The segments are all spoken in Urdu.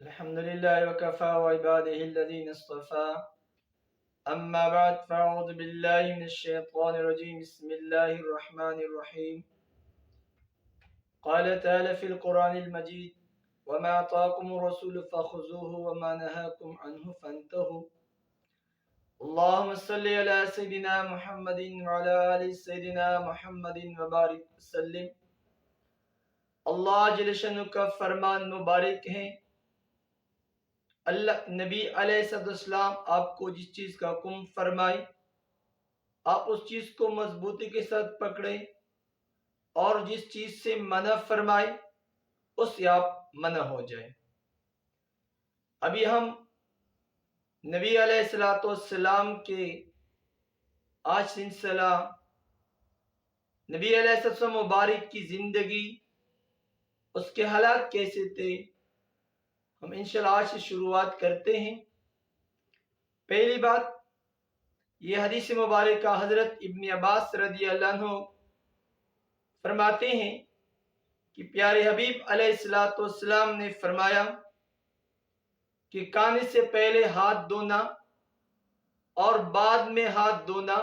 الحمد لله وكفى وعباده الذين اصطفى أما بعد فأعوذ بالله من الشيطان الرجيم بسم الله الرحمن الرحيم قال تعالى في القرآن المجيد وما أعطاكم الرسول فخذوه وما نهاكم عنه فانتهوا اللهم صل على سيدنا محمد وعلى آل سيدنا محمد وبارك وسلم اللہ جل شانہ کا فرمان مبارک ہے اللہ نبی علیہ السلام آپ کو جس چیز کا حکم فرمائے آپ اس چیز کو مضبوطی کے ساتھ پکڑیں اور جس چیز سے منع فرمائے اس سے آپ منع ہو جائیں۔ ابھی ہم نبی علیہ السلام کے آج سلسلہ نبی علیہ السلام مبارک کی زندگی اس کے حالات کیسے تھے ہم انشاءاللہ آج سے شروعات کرتے ہیں۔ پہلی بات یہ حدیث مبارکہ حضرت ابن عباس رضی اللہ عنہ فرماتے ہیں کہ پیارے حبیب علیہ السلام نے فرمایا کہ کھانے سے پہلے ہاتھ دھونا اور بعد میں ہاتھ دھونا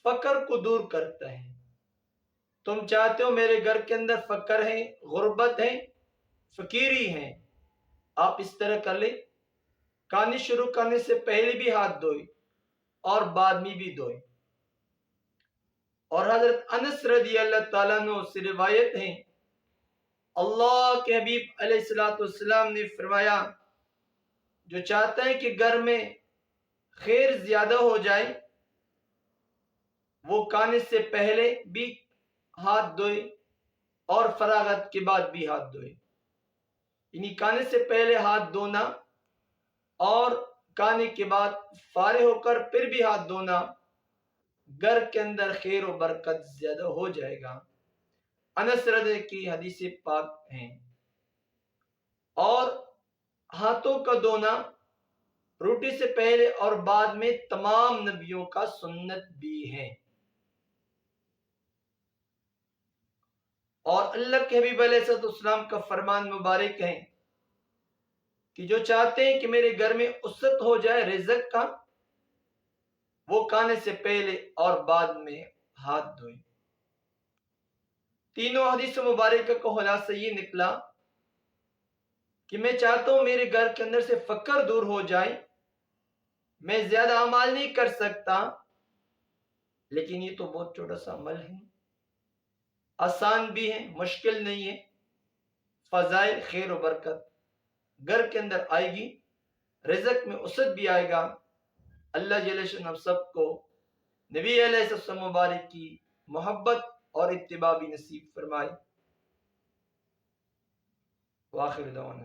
فقر کو دور کرتا ہے۔ تم چاہتے ہو میرے گھر کے اندر فقر ہے، غربت ہے، فقیری ہے، آپ اس طرح کر لیں، کھانے شروع کرنے سے پہلے بھی ہاتھ دھوئے اور بعد میں بھی دھوئے۔ اور حضرت انس رضی اللہ تعالیٰ عنہ سے روایت ہے اللہ کے حبیب علیہ السلام نے فرمایا جو چاہتا ہے کہ گھر میں خیر زیادہ ہو جائے وہ کھانے سے پہلے بھی ہاتھ دھوئے اور فراغت کے بعد بھی ہاتھ دھوئے، یعنی کھانے سے پہلے ہاتھ دھونا اور کھانے کے بعد فارغ ہو کر پھر بھی ہاتھ دھونا، گھر کے اندر خیر و برکت زیادہ ہو جائے گا۔ انس رضی کی حدیث پاک ہیں۔ اور ہاتھوں کا دھونا روٹی سے پہلے اور بعد میں تمام نبیوں کا سنت بھی ہے۔ اور اللہ کے حبیب علیہ السلام کا فرمان مبارک ہے کہ جو چاہتے ہیں کہ میرے گھر میں وسعت ہو جائے رزق کا وہ کھانے سے پہلے اور بعد میں ہاتھ دھوئیں۔ تینوں حدیث مبارکہ کا خلاصہ یہ نکلا کہ میں چاہتا ہوں میرے گھر کے اندر سے فقر دور ہو جائے، میں زیادہ اعمال نہیں کر سکتا لیکن یہ تو بہت چھوٹا سا عمل ہے، آسان بھی ہے، مشکل نہیں ہے، فضائل خیر و برکت گھر کے اندر آئے گی، رزق میں وسعت بھی آئے گا۔ اللہ جل شانہ سب کو نبی علیہ السلام مبارک کی محبت اور اتباع بھی نصیب فرمائے۔ وآخر دعوانا